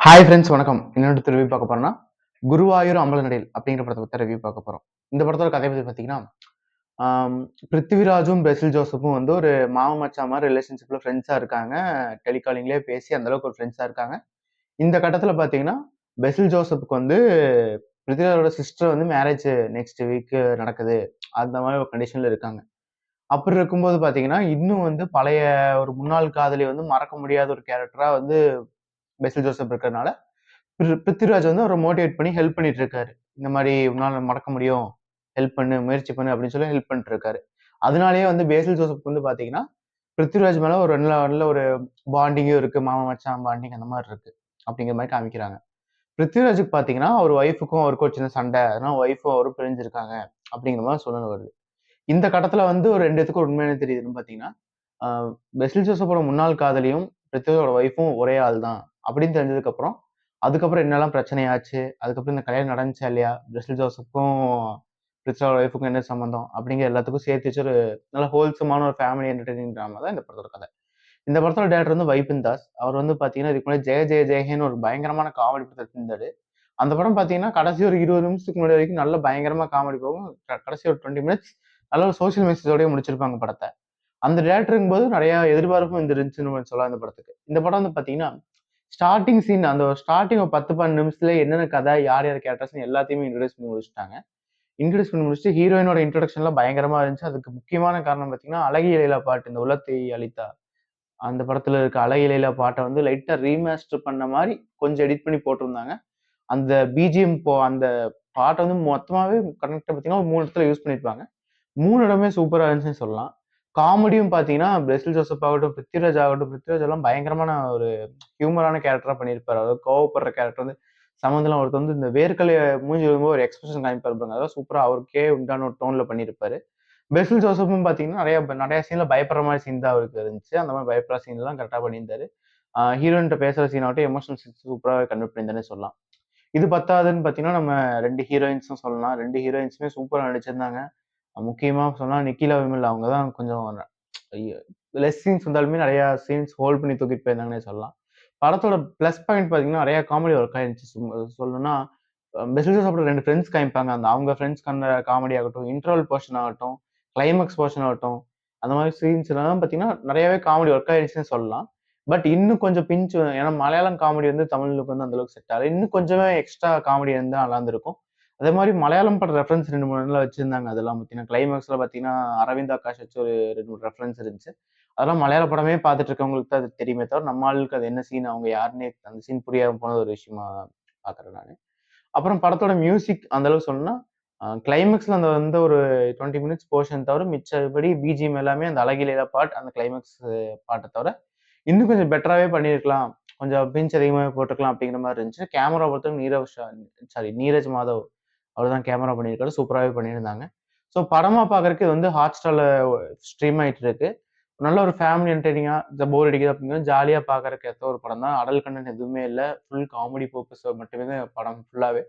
Hi friends வணக்கம். இன்னொரு review பார்க்க போறோம்னா, குருவாயூர் அம்பலநடையில் அப்படிங்கிற படத்த பத்தி ரிவ்யூ பார்க்க போறோம். இந்த படத்தோட கதை பத்தி பார்த்தீங்கன்னா, ஆம் பிருத்திவிராஜும், பெசில் ஜோசப்பும் வந்து ஒரு மாமன் மச்சான் மாரி ரிலேஷன்ஷிப்ல ஃப்ரெண்ட்ஸா இருக்காங்க. டெலிகாலிங்லயே பேசி அந்த அளவுக்கு ஒரு ஃப்ரெண்ட்ஸா இருக்காங்க. இந்த கட்டத்துல பார்த்தீங்கன்னா, பெசில் ஜோசப்புக்கு வந்து பிருத்திவிராஜோட சிஸ்டர் வந்து மேரேஜ் நெக்ஸ்ட் வீக் நடக்குது. அந்த மாரி ஒரு கண்டிஷன்ல இருக்காங்க. அப்படி இருக்கும்போது பார்த்தீங்கன்னா, இன்னும் வந்து பழைய ஒரு முன்னாள் காதலி வந்து மறக்க முடியாத ஒரு கேரக்டரா வந்து பெசில் ஜோசப் இருக்கிறனால பிருத்திவிராஜ் வந்து அவர மோட்டிவேட் பண்ணி ஹெல்ப் பண்ணிட்டு இருக்காரு. இந்த மாரி உன்னால மறக்க முடியும். ஹெல்ப் பண்ணு, முயற்சி பண்ணு அப்படின்னு சொல்லி ஹெல்ப் பண்ணிட்டு இருக்காரு. அதனாலேயே வந்து பேசில் ஜோசப்க்கு வந்து பாத்தீங்கன்னா, பிருத்திவிராஜ் மேல ஒரு நல்ல நல்ல ஒரு பாண்டிங்கும் இருக்கு. மாமன், மச்சான் பாண்டிங் அந்த மாரி இருக்கு. அப்படிங்கிற மாரி காமிக்கிறாங்க. பிருத்திவிராஜுக்கு பாத்தீங்கன்னா, அவர் ஒய்ஃப்க்கும் அவருக்கும் ஒரு சின்ன சண்டை. அதனால ஒய்ஃபும் அவரும் பிரிஞ்சிருக்காங்க. அப்படிங்கிற மாரி சூழ்நிலை வருது. இந்த கட்டத்துல வந்து ஒரு 2 பேத்துக்கும் உண்மையானே தெரியுதுன்னு பாத்தீங்கன்னா, அ பெசில் ஜோசப்போட முன்னாள் காதலியும், பிருத்திவியோட ஒய்ஃபும் ஒரே ஆள் தான். அப்படின்னு தெரிஞ்சதுக்கப்புறம், அதுக்கப்புறம் என்னலாம் பிரச்சனை ஆச்சு? அதுக்கப்புறம் இந்த கல்யாணம் நடந்துச்சா இல்லையா? பெசில் ஜோசப்க்கும், பிருத்திவியோட ஒய்ஃப்க்கும் என்ன சம்மந்தம்? அப்படிங்கிற எல்லாத்துக்கும் சேர்த்து வச்சு ஒரு நல்ல ஹோல்சமான ஒரு ஃபேமிலி என்டர்டெய்னிங் டிராமா தான் இந்த படத்தோட கதை. இந்த படத்தோட டைரக்டர் வந்து வைபின் தாஸ். அவர் வந்து பாத்தீங்கன்னா, இதுக்கு முன்னாடி ஜெய ஜெய ஜெயஹேன்னு ஒரு பயங்கரமான காமெடி படத்த எடுத்திருந்தாரு. அந்த படம் பாத்தீங்கன்னா, கடைசி ஒரு 20 நிமிஷத்துக்கு முன்னாடி வரைக்கும் நல்ல பயங்கரமா காமெடி போகும். கடைசி ஒரு 20 மினிட்ஸ் நல்ல ஒரு சோசியல் மெசேஜோடயே முடிச்சிருப்பாங்க படத்த. அந்த டைரக்டருங்கும்போது நெறைய எதிர்பார்ப்பும் இருந்துச்சுன்னு சொல்லலாம் இந்த படத்துக்கு. இந்த படம் வந்து பாத்தீங்கன்னா, ஸ்டார்ட்டிங் சீன் அந்த ஸ்டார்ட்டிங் ஒரு 10, 12 நிமிஷத்துல என்னென்ன கதை, யார் யார் கேரக்டர்ஸ்ன்னு எல்லாத்தையுமே இன்ட்ரோடியூஸ் பண்ணி முடிச்சுட்டாங்க. இன்ட்ரோடியூஸ் பண்ணி முடிச்சுட்டு ஹீரோயினோட இன்ட்ரோடக்ஷன்லாம் பயங்கரமா இருந்துச்சு. அதுக்கு முக்கியமான காரணம் பாத்தீங்கன்னா, அழகிய லைலா பாட்டு, இந்த உலத்தை அளித்தா அந்த படத்துல இருக்க அழகிய லைலா பாட்ட வந்து லைட்டா ரீமாஸ்டர் பண்ண மாரி கொஞ்சம் எடிட் பண்ணி போட்டிருந்தாங்க. அந்த பிஜிஎம் அந்த பாட்ட வந்து மொத்தமாவே கனெக்ட்டா பாத்தீங்கன்னா, ஒரு 3 இடத்துல யூஸ் பண்ணியிருப்பாங்க. 3 இடமே சூப்பரா இருந்துச்சுன்னு சொல்லலாம். காமெடியும் பார்த்தீங்கன்னா, பெசில் ஜோசப் ஆகட்டும், பிருத்திவிராஜ் ஆகட்டும், பிருத்திவிராஜ் எல்லாம் பயங்கரமான ஒரு ஹியூமரான கேரக்டரா பண்ணியிருப்பாரு. அதாவது கோவப்படுற கேரக்டர் வந்து சம்மந்தம் இல்லாம ஒருத்தர் வந்து இந்த வேர்க்கலைய மூஞ்சி விழும்போது ஒரு எக்ஸ்பிரஷன் காமிப்பாரு பாருங்க. அதெல்லாம் சூப்பரா அவருக்கே உண்டான ஒரு டோன்ல பண்ணியிருப்பாரு. பெசில் ஜோசப்பும் பார்த்தீங்கன்னா, நெறைய சீன்ல பயப்படுற மாரி சீன் தான் அவருக்கு இருந்துச்சு. அந்த மாரி பயப்படுற சீன்லாம் கரெக்ட்டா பண்ணியிருந்தாரு. ஹீரோயின்ட்ட பேசுற சீன் ஆகட்டும், எமோஷனல் சீன்ஸ் சூப்பராவே கன்வே பண்ணியிருந்தாருன்னே சொல்லலாம். இது பத்தாதுன்னு பார்த்தீங்கன்னா, நம்ம 2 ஹீரோயின்ஸும் சொல்லலாம். 2 ஹீரோயின்ஸுமே சூப்பரா நடிச்சிருந்தாங்க. முக்கியமா சொன்னா நிக்கிலா விமல் அவங்க தான் கொஞ்சம் ஐய லெஸ் சீன்ஸ் வந்தாலுமே நெறையா சீன்ஸ் ஹோல்ட் பண்ணி தூக்கிட்டு போயிருந்தாங்கன்னே சொல்லலாம். படத்தோட பிளஸ் பாயிண்ட் பார்த்தீங்கன்னா, நெறைய காமெடி ஒர்க் ஆயிருந்துச்சு. சொல்லணும்னா, பெசில் ஜோசப்போட 2 ஃப்ரெண்ட்ஸ் காமிப்பாங்க. அந்த அவங்க ஃப்ரெண்ட்ஸ்க்கான காமெடி ஆகட்டும், இன்டர்வல் போர்ஷன் ஆகட்டும், கிளைமாக்ஸ் போர்ஷன் ஆகட்டும், அந்த மாரி சீன்ஸ்லாம் பார்த்தீங்கன்னா, நெறையாவே காமெடி ஒர்க் ஆயிருச்சுன்னே சொல்லலாம். பட் இன்னும் கொஞ்சம் ஏன்னா மலையாளம் காமெடி வந்து தமிழுக்கு வந்து அந்த அளவுக்கு செட் ஆகல. இன்னும் கொஞ்சமே எக்ஸ்ட்ரா காமெடி இருந்தா நல்லா இருந்திருக்கும். அதே மாரி மலையாளம் பட ரெஃபரன்ஸ் 2, 3 இடத்துல வச்சிருந்தாங்க. அதெல்லாம் பார்த்தீங்கன்னா, கிளைமாக்ஸ்ல பார்த்தீங்கன்னா, அரவிந்த் ஆகாஷ் வச்சு ஒரு 2, 3 ரெஃபரன்ஸ் இருந்துச்சு. அதெல்லாம் மலையாள படமே பார்த்துட்டு இருக்கவங்களுக்கு தான் அது தெரியுமே தவிர, நம்ம ஆளுக்கு அது என்ன சீன், அவங்க யாருன்னே அந்த சீன் புரியாம போன ஒரு விஷயமா பார்க்குறேன் நானு. அப்புறம் படத்தோட மியூசிக் அந்த அளவுக்கு சொல்லணும்னா, கிளைமாக்ஸ்ல அந்த வந்து ஒரு 20 மினிட்ஸ் போர்ஷன் தவிர மிச்சபடி பிஜிஎம் எல்லாமே அந்த அழகிய லைலா பார்ட், அந்த கிளைமாக்ஸ் பார்ட்ட தவிர, இன்னும் கொஞ்சம் பெட்டராவே பண்ணியிருக்கலாம். கொஞ்சம் பிஞ்ச் அதிகமாவே போட்டுருக்கலாம் அப்படிங்கிற மாரி இருந்துச்சு. கேமரா பொறுத்தவரைக்கும் நீரஜ் மாதவ் அவர் தான் கேமரா பண்ணியிருக்காரு. சூப்பராவே பண்ணியிருந்தாங்க. ஸோ படமா பார்க்கறக்கு இது வந்து Hotstarல ஸ்ட்ரீம் ஆயிட்டு இருக்கு. நல்ல ஒரு ஃபேமிலி என்டர்டெய்னிங்கா போர் அடிக்குது அப்படிங்கிற ஜாலியா பார்க்கறக்கு ஏத்த ஒரு படம் தான். அடல்ட் கன்டென்ட் எதுவுமே இல்ல. ஃபுல் காமெடி பர்ப்பஸ் மட்டுமே தான் படம் ஃபுல்லாவே.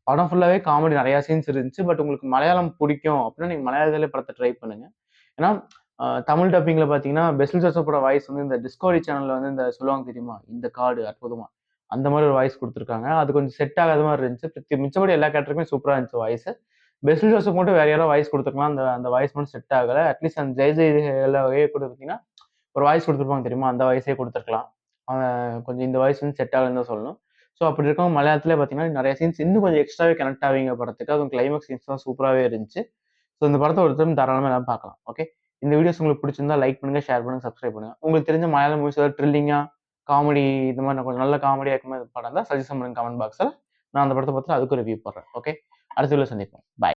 படம் ஃபுல்லாவே காமெடி நெறைய சீன்ஸ் இருந்துச்சு. பட் உங்களுக்கு மலையாளம் புடிக்கும் அப்படின்னா, நீங்க மலையாளத்திலே படத்த ட்ரை பண்ணுங்க. ஏன்னா, தமிழ் டப்பிங்ல பார்த்தீங்கன்னா, பெசில் ஜோசப்போட வாய்ஸ் வந்து இந்த டிஸ்கவரி சேனல்ல வந்து இந்த சொல்லுவாங்க தெரியுமா? இந்த காடு அற்புதமா. அந்த மாரி ஒரு வாய்ஸ் குடுத்துருக்காங்க. அது கொஞ்சம் செட் ஆகாத மாரி இருந்துச்சு. மிச்சபடி எல்லா கேரக்டருக்குமே சூப்பரா இருந்துச்சு வாய்ஸு. பெசில் ஜோசப் மட்டும் வேற யாரோ வாய்ஸ் குடுத்துருக்கலாம். அந்த அந்த வாய்ஸ் மட்டும் செட் ஆகல. அட்லீஸ்ட் அந்த ஜெய் ஜெய் ஹேலாவே கூட பார்த்தீங்கன்னா, ஒரு வாய்ஸ் குடுத்துருப்பாங்க தெரியுமா? அந்த வாய்ஸே குடுத்துருக்கலாம். கொஞ்சம் இந்த வாய்ஸ் வந்து செட் ஆகலன்னு தான் சொல்லணும். ஸோ அப்படி இருக்கவும் மலையாளத்திலே பார்த்தீங்கன்னா, நெறைய சீன்ஸ் இன்னும் கொஞ்சம் எக்ஸ்ட்ராவே கனெக்ட் ஆவீங்க படத்துக்கு. அதுவும் கிளைமாக்ஸ் சீன்ஸ்லாம் சூப்பராவே இருந்துச்சு. ஸோ இந்த படத்த ஒரு டைம் தாராளமா எல்லாரும் பார்க்கலாம். ஓகே. இந்த வீடியோஸ் உங்களுக்கு பிடிச்சிருந்தா லைக் பண்ணுங்க, ஷேர் பண்ணுங்க, சப்ஸ்கிரைப் பண்ணுங்க. உங்களுக்கு தெரிஞ்ச மலையாளம் மூவிஸ் ஏதாவது த்ரில்லிங்கா, காமெடி இந்த மாரி கொஞ்சம் நல்ல காமெடியா இருக்க மாரி படம் இருந்தா சஜெஷன் பண்ணுங்க கமெண்ட் பாக்ஸ்ல. நான் அந்த படத்த பார்த்துட்டு அதுக்கும் ரிவ்யூ போடுறேன். ஓகே. அடுத்த வீடியோல சந்திப்போம். பாய்.